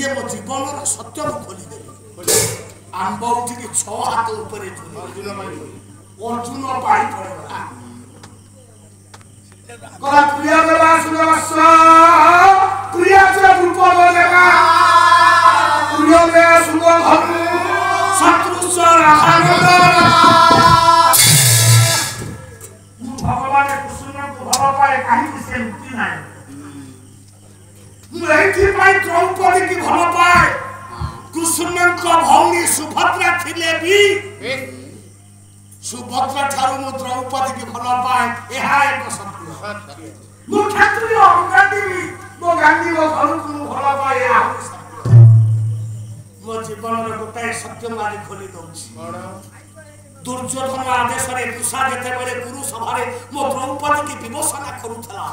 ये मो जीवन सत्य को खोली देली आंब उठिक 6 हाथ ऊपर अर्जुन पाई पड़ेगा कला प्रिय देवा सुनवस्व प्रिय से रूप देवा प्रिय में सुभ हम शत्रु से आनंद भगवान कृष्ण को भव पाए कहीं से मुक्ति नहीं मुझे भाई द्रौपदी की भव पाए कृष्ण को भौनी सुभद्रा थिले भी सुभद्रा ठारू मु द्रौपदी की भल पाए यह एक सत्य मु क्षत्रिय गांधी मो गांधी मो घर को भल पाए मो जीवन रे गोटे सत्य मारी खोली दउछि दुर्योधन आदेश रे दुषा देते बेले गुरु सभा रे मो द्रौपदी की विमोचना करूथला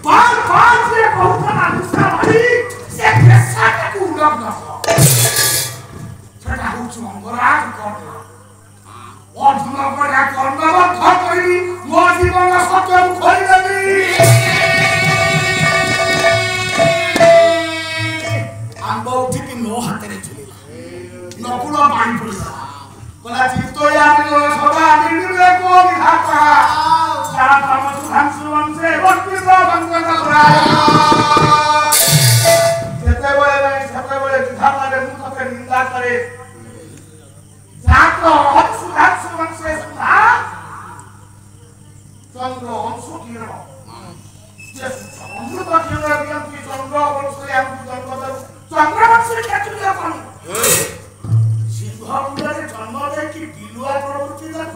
बार बार से कहूथला दुषा भाई से केसा को उड़ब न छटा हो मंगराज कर अर्जुन पड़ा कर्णव घर करी मो जीवन सत्य खोली देबी आंब उठी नो हाथ रे झुलिला नकुल पानी पड़ला कला चित्तो यानी सदा निर्णय को विधाता जा तम सुधांशु वंशे वक्ति भंगन कराय जेते बळे विधाता रे मुख के निंदा करे जातो सुधांशु वंशे सुधा चंद्र अंशु किरण जे अमृत किरण की चंद्र वंशे हम जन्म चंद्र वंशे क्षत्रिय कोन सिंह मुंडे जन्म दे कि बिलुआ प्रवृत्ति दन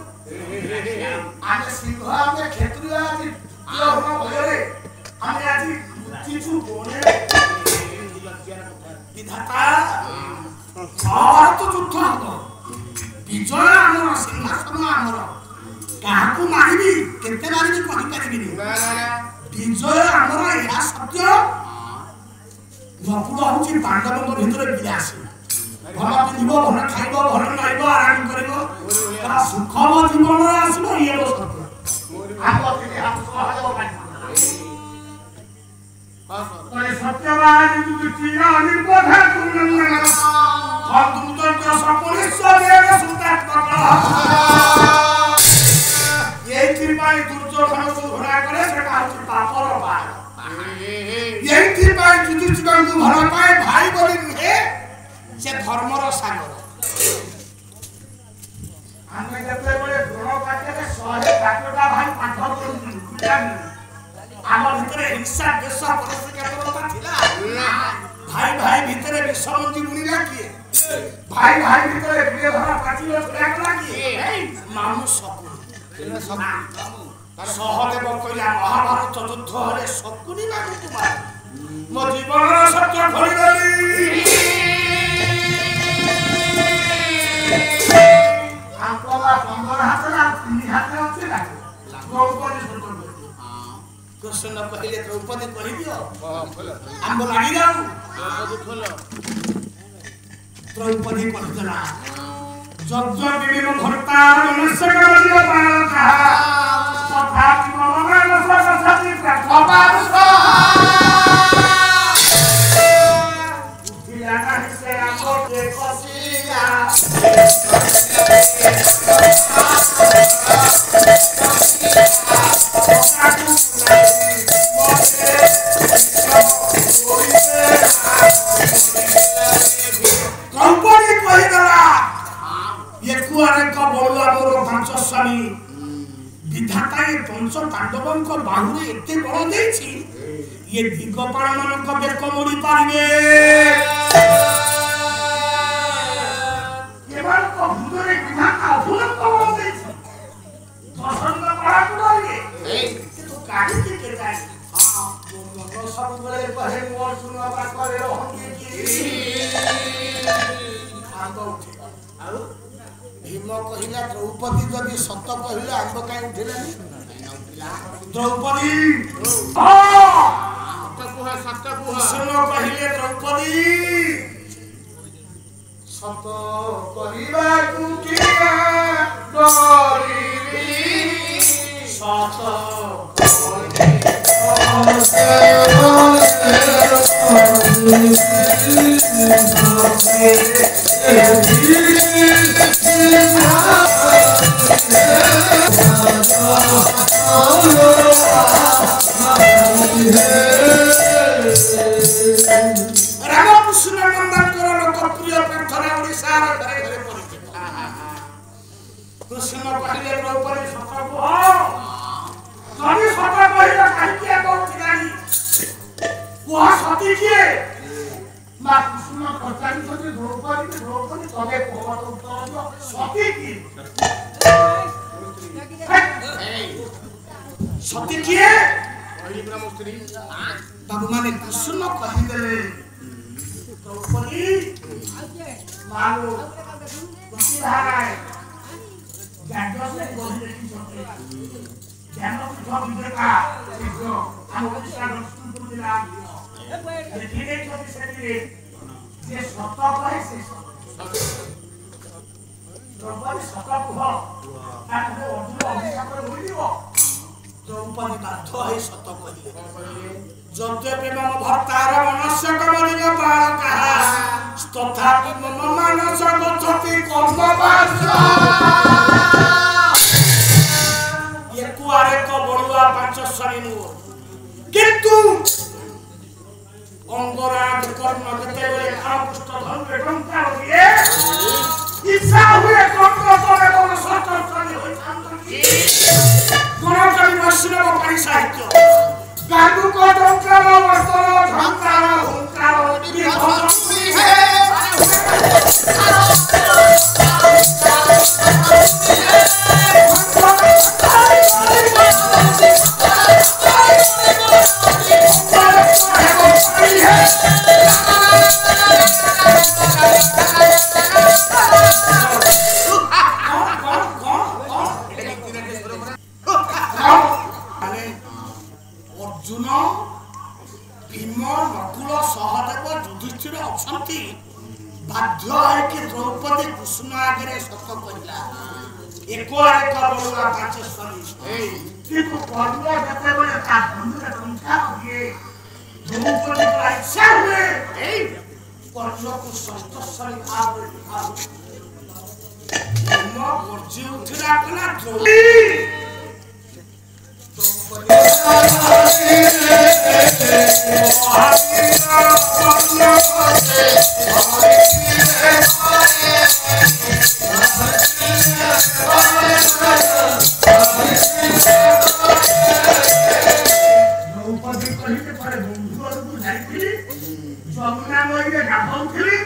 आमे सिंह आमे क्षत्रिय आदि लोहन भयरे आमे आदि किछु बोले विधाता भारत युद्ध हबो विजय हमर सिंहासन हमर काहाकू मारिबी केते मारिबी कहि परिबिनी विजय हमर या सत्य नकुल होची पांडवଙ୍କ ভিতরে বিরাস भल पिंधिब भल खाइब भल नाइब आराम करिब सुखम जीवन आसब ये सत्य सत्यवान निर्बोधा दुर्योधन को घोड़ा करे पापर पार युधिष्ठिर को भल पाए भाई बोली नुहे से धर्मर सागर आमे जते बळे द्रोण पाटे 108टा भाई पाठ करू आम भितर हिंसा देश परस्परता थिला भाई भाई भितर विषमंती बुनिला किए भाई भाई भितर प्रिय धरा पाचिल छुड़ा किए मामू सकुनी सहदेव कहला महाभारत युद्ध हरे सकुनी मामू कुमार मो जीवन सत्य खोली देली आंकोला पंगर हाथला तीन हाथ ଅଛି ନା द्रौपदी सुंदर कृष्ण कहले द्रौपदी कहि दियो आंब लागि जाऊ द्रौपदी कहला जज्ञ विभिन्न भर्तार मनुष्य का दियो बालका तथा मनन सससति प्रभावस दिलाना से आंबो के कसिया द्रौपदी कहिदला ये कुआरे का बोलला मोर पंचस्वामी विधाता ये पंच पांडवों को बाहुरे एते बळ देछि ये दिगपाल मन को बेक मोड़ी पारिबे केवल को भूतरे विधाता अधुरम को बळ देछि पसंद पड़ा कुडले ए तो काहे के जाय हां वो सब बळे कहे मोर सुनवा करे रहंगे की आंब उठे आउ भीम कहिला द्रौपदी जदि सत कहिला आंब काई उठिलानी द्रौपदी सत कुह सुन कहिले द्रौपदी सत कहिबा कुकिया डरिबी सत कहिबा रामकृष्ण नंदनकर लोकप्रिय प्रार्थना ओडिशा घरे घरे परिचित कृष्ण कहले द्रौपदी सत कुह जदि सत कहिल काहे कहथिलानी कुह सती किए मां कृष्ण कहतानी सती द्रौपदी तबे कहत उत्तर सती की सती किए बाबू माने कृष्ण कहिदेले द्रौपदी मानो गति धाराए ज्ञान से बोलने की सोचे ज्ञान को जो विवेका जो हम ओडिशा संस्कृति दिला धीरे छोटी से धीरे जे सत कहे से द्रौपदी सत कुह ताके अर्जुन अभिशाप मिलिबो द्रौपदी बाध्य है सत कहिले जद्यपि मम भक्तार मनस्य कमलिक बाण कहा तथापि मम मानस गच्छति कर्मवांसा ये कुआरे को बड़ुआ पांच शरीनु किंतु अंगराज कर्ण देते हुए खापुष्ट धन रे टंका होइए इच्छा हुए कर्ण तोरे कोन सतर करी होई थांत की कोन कवि वैष्णव कवि साहित्य गाडू को टंका वर्तन ढंकार हुंकार निधि है अर्जुन भीम नकुल सहदेव युधिष्ठिर अछंती बाध्य है कि द्रौपदी कृष्ण आगे सत कहला एक बड़ुआ पांचेश्वरी किंतु कर्ण जते बड़े ता बंधुरे संख्या दिए द्रौपदी का इच्छा हुए कर्ण को षष्ठश्वरी भाव भीम गर्जी उठिला कला द्रौपदी जमुना नईरे गाधौली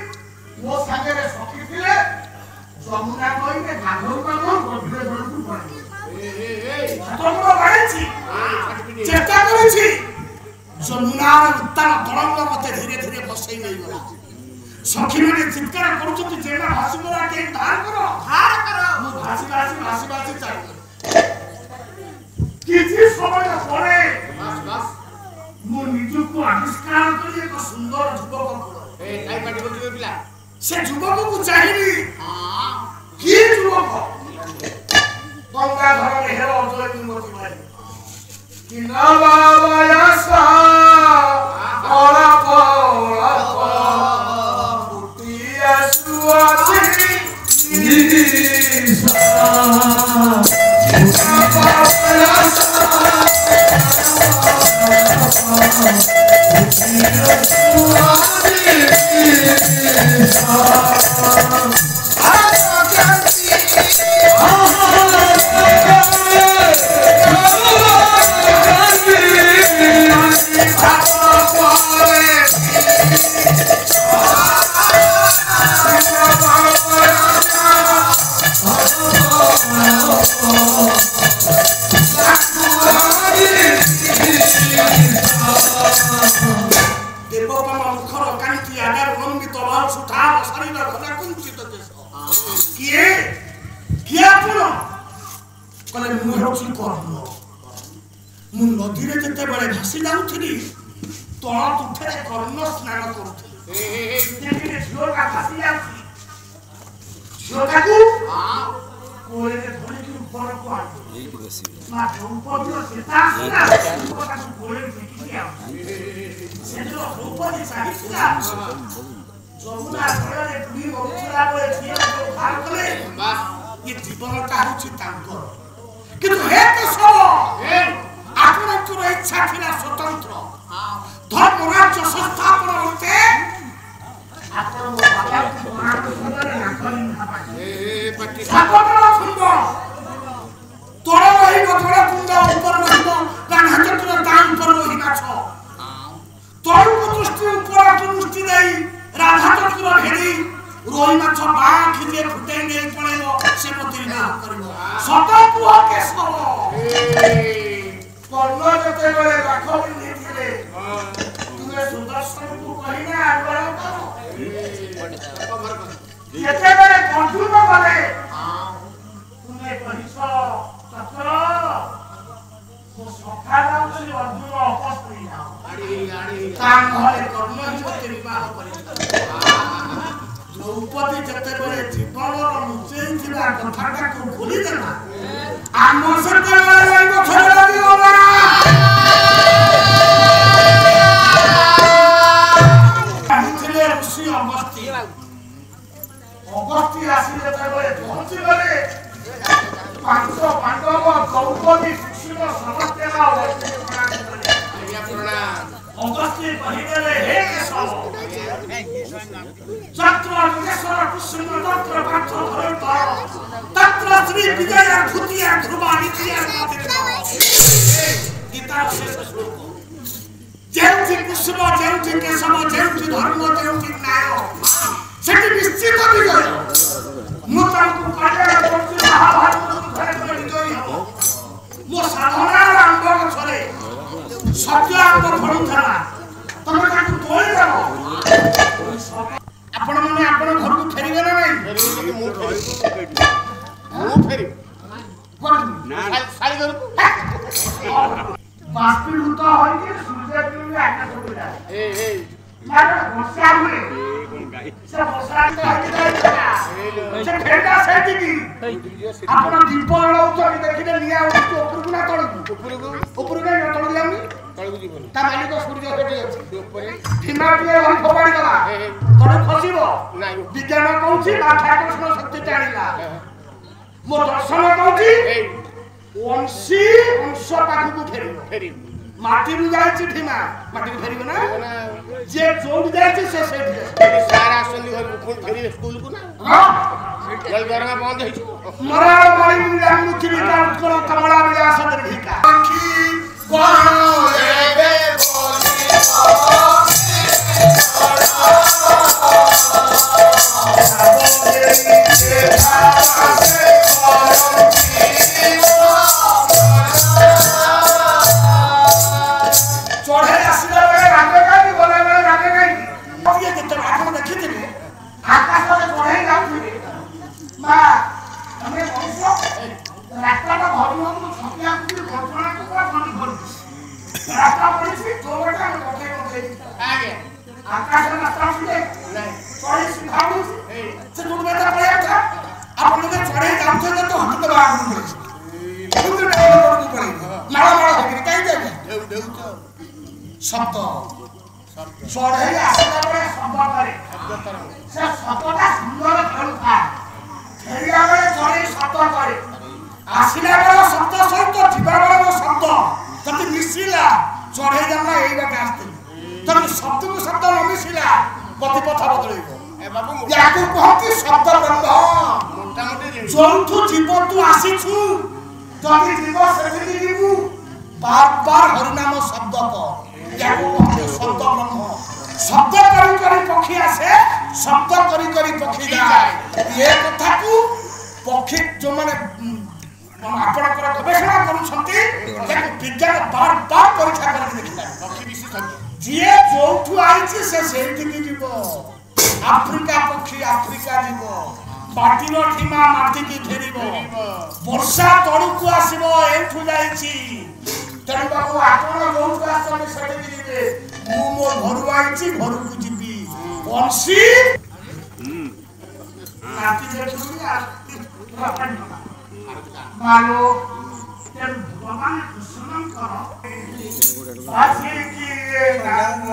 मो सागे सखी थे जमुना नईरे गाधौ गभीर जलू पड़े चेष्टा करेছি যমুনার উত্তাল তরঙ্গ মতে ধীরে ধীরে বসাই নেই গলা সখী মানে চিৎকার করছতি যেটা ভাসিবরা কে ধার করো মু ভাসি চাই কিছু সময় পরে মু নিজকে আবিষ্কার করি এক সুন্দর যুবক এই কাই পাটি বলছিবে পিলা সে যুবকକୁ চাহিনি কি যুবক গঙ্গা ধর মেহের অজয় মতি ভাই कि नवावयसा ओलापा पुटिया सुआसी निसा नवावयसा पुटिया सुआसी निसा नदीरे जिते बड़े भासी जाऊथि तल तुठे कर्ण स्नान करुथि झीलटा भासी जाऊथि झीलटाकू कोले धरिकी ऊपर को आनी ना द्रौपदी सीता आसिला झीलटाकू कोले फेंकी दिया से जो द्रौपदी चाहिला ଯମୁନା ଜଳରେ ବୁଡ଼ି ରହୁଥିଲା ବେଳେ ଝିଅ ବାହାର କଲେ ଏ ଜୀବନଟା ହେଉଛି ତାଙ୍କର। କିନ୍ତୁ ହେ କେଶବ, ଆପଣଙ୍କର ଇଚ୍ଛା ଥିଲା ସ୍ୱତନ୍ତ୍ର ଧର୍ମରାଜ୍ୟ ସଂସ୍ଥାପନ ହତେ ଆପଣ ମୋ ବାବାଙ୍କୁ ମହାପୁରୁଷରେ ଖୁଣ୍ଡ ତଳ ରହିବ ତଳ କୁଣ୍ଡ ଉପରେ ରହିବ ରାଧାଚନ୍ଦ୍ର ତା ଉପରେ ରହି ମାଛ ତଳକୁ ଦୃଷ୍ଟି ଉପରକୁ ଦୃଷ୍ଟି ଦେଇ ରାଧାଚନ୍ଦ୍ର ଘେରି ରୋହି ମାଛ ବାଖିରେ ଫୁଟେଇ ନେଇ ପଳେଇବ ସେ ମତେ ବିବାହ କରିବ। ସତ କୁହ କେଶବ, କର୍ଣ୍ଣ ଯେତେବେଳେ ରାଖ ନେଇଥିଲେ ତୁମେ ସୁଦର୍ଶନକୁ କହିନା ଆଗଳ କର, ଯେତେବେଳେ ବନ୍ଧୁକ କଲେ ତୁମେ କହିଛ ଚକ୍ର ମୋ ସଖା ଯାଉଛି ଅର୍ଜୁନ ଅପସ୍ତ୍ରୀ ଯାଅ ତା ଘରେ କର୍ଣ୍ଣ ହିଁ ମତେ ବିବାହ କରିଥିଲେ। ଦ୍ରୌପଦୀ ଯେତେବେଳେ ଜୀବନର ଲୁଚେଇଥିବା କଥାଟାକୁ ଭୁଲିଦେଲା ଆମ ସେତେବେଳେ ଯାଇ ଗଛରେ ଲାଗିଗଲା। ଥିଲେ ଋଷି ଅଗସ୍ତ୍ୟ ଆସି ଯେତେବେଳେ ପହଞ୍ଚିଗଲେ ପାଞ୍ଚ ପାଣ୍ଡବ ଦ୍ରୌପଦୀ ସୁଶୀଳ ସମସ୍ତେର ଅଗସ୍ତ୍ୟ କହିଦେଲେ ହେ କେଶବ যত্র যোগেশ্বর কুসুম যত্র পার্থ ধরন্ত তত্র শ্রী বিজয় ধুতিয়া ধ্রুবা নিতিয়া গীতার শেষ শ্লোক। যেউঠি কুসুম যেউঠি কেশব যেউঠি ধর্ম যেউঠি ন্যায় সেটি নিশ্চিত বিজয়। ମୁଁ ତାଙ୍କୁ କାଳିଆ କରୁଛି ମହାଭାରତ ଯୁଦ୍ଧରେ ବିଜୟୀ ହେବ। ମୋ ସାଧନାର ଆମ୍ବ ଗଛରେ ସତ୍ୟ ଆମ୍ବ ଫଳୁଥିଲା ତମେ ତାକୁ ତୋଳି ଦେବ। ଆପଣ ମାନେ ଆପଣ ଘରକୁ ଫେରିବେ ନା ନାଇଁ? ବାଷ୍ପୀଭୂତ ହୋଇକି ସୂର୍ଯ୍ୟ କିରଣରେ ଆକାଶ ଉଡ଼ିଲା। ବର୍ଷା ହୁଏ ସେ ବର୍ଷା ସେ ଫେରିଲା ସେଇଠିକି। ଆପଣ ଦୀପ ଜଳାଉଛନ୍ତି ଦେଖିଲେ ନିଆଁ ଉଠୁଛି ଉପରକୁ ନା ତଳକୁ? ଉପରକୁ କାହିଁ ତଳକୁ ଯାଉନି? ତା ମାଲିକ ସୂର୍ଯ୍ୟ ସେଠି ଅଛି। ଭୀମା ଟିକେ ଘରେ ଫୋପାଡ଼ି ଦେଲା ତଳେ ଖସିବ। ବିଜ୍ଞାନ କହୁଛି ମାଧ୍ୟାକର୍ଷଣ ଶକ୍ତି ଟାଣିଲା। ମୋ ଦର୍ଶନ କହୁଛି ଅଂଶୀ ଅଂଶ ପାଖକୁ ଫେରିବ। ମାଟିରୁ ଯାଇଛି ଭୀମା ମାଟିକୁ ଫେରିବ ନା? ଯିଏ ଯୋଉଠି ଯାଇଛି ସେ ସେଇଠି ସାର୍ ଆସନ୍ତି ଘରକୁ ପୁଣି ଫେରିବେ ସ୍କୁଲକୁ ନା? ଦରମା ବନ୍ଦ ହେଇଯିବ। ମରାଳ ମଳି ମୁଚିବି ଉତ୍କଳ କମଳା ବିଳାସ ଦୀର୍ଘିକା ଚଢେଇ ଆସିଲା ବେଳେ ରାଗେ କାହିଁକି ଗଲା ବେଳେ ରାଗେ କାହିଁକି? ଯେତେବେଳେ ଆପଣ ଦେଖିଥିବେ ଆକାଶରେ ଚଢେଇ ଯାଉଥିବେ ମା ଆମେ ମଣିଷ ରାସ୍ତାଟା ଧରିବାକୁ ଛତିଆକୁ ଘଟଣାକୁ ପୁରା ଧରି ଧରୁଛି ରାସ୍ତା ପଡ଼ିଛି ଦୌଡ଼ଟା ଆମେ କଠେଇ କଠେଇ ଆକାଶରେ ରାସ୍ତା ଆସିଲେ ଚଢେଇ ସିଧା ଉଠୁଛି ସେ ଯୋଉ ବେଟା ପଳେଇ ଆସୁଥା ଆପଣ ଯଦି ଚଢେଇ ଯାଉଛନ୍ତି ତ ହଠାତ୍ ବାହାରକୁ ପଳେଇଛି ମାଳ ମାଳ ହେଇକିରି କାହିଁକି ଆଜ୍ଞା ଶବ୍ଦ ଚଢେଇ ଆସିଲା ବେଳେ ଶବ୍ଦ କରେ ସେ ଶବ୍ଦଟା ସୁନ୍ଦର ଖେଳୁଥାଏ। ଫେରିଲା ବେଳେ ଚଢେଇ ଶବ୍ଦ କରେ। ଆସିଲା ବେଳେ ଶବ୍ଦ ସହିତ ଯିବା ବେଳେ ଶବ୍ଦ ଯଦି ମିଶିଲା ଚଢେଇ ଜାଣିଲା ଏଇ ବାଟେ ଆସିଥିଲି। ଯଦି ଶବ୍ଦକୁ ଶବ୍ଦ ନ ମିଶିଲା ଗତିପଥ ବଦଳେଇବ। ୟାକୁ କହନ୍ତି ଶବ୍ଦ ବ୍ରହ୍ମ। ଯୋଉଠୁ ଜୀବ ତୁ ଆସିଛୁ ଯଦି ଜୀବ ସେଠିକି ଯିବୁ ବାର ବାର ହରିନାମ ଶବ୍ଦ କର। ୟାକୁ କହନ୍ତି ଶବ୍ଦ ବ୍ରହ୍ମ। ଶବ୍ଦ କରି କରି ପକ୍ଷୀ ଆସେ ଶବ୍ଦ କରି କରି ପକ୍ଷୀ ଯାଏ। ଏ କଥାକୁ ପକ୍ଷୀ ଯୋଉମାନେ ଆପଣଙ୍କର ଗବେଷଣା କରୁଛନ୍ତି ତାକୁ ବିଜ୍ଞାନ ବାର ବାର ପରୀକ୍ଷା କରିକି ଦେଖିଥାଏ। ଯିଏ ଯୋଉଠୁ ଆଇଛି ସେ ସେଇଠିକି ଯିବ। ଆଫ୍ରିକା ପକ୍ଷୀ ଆଫ୍ରିକା ଯିବ। ମାଟିର ଢିମା ମାଟିକି ଫେରିବ। ବର୍ଷା ତଳକୁ ଆସିବ ଏଇଠୁ ଯାଇଛି। ତେଣୁ ବାବୁ ଆପଣ ଯୋଉଠୁ ଆସିଛନ୍ତି ସେଠିକି ଯିବେ। ମୁଁ ମୋ ଘରୁ ଆଇଛି ଘରକୁ ଯିବି। ବଂଶୀ ନାତି ଦେଖୁଛି ମାଲୋ ତେଣୁ ଭଗବାନ କୃଷ୍ଣଙ୍କର ବାସି କିଏ ନାମ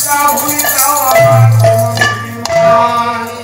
Now we know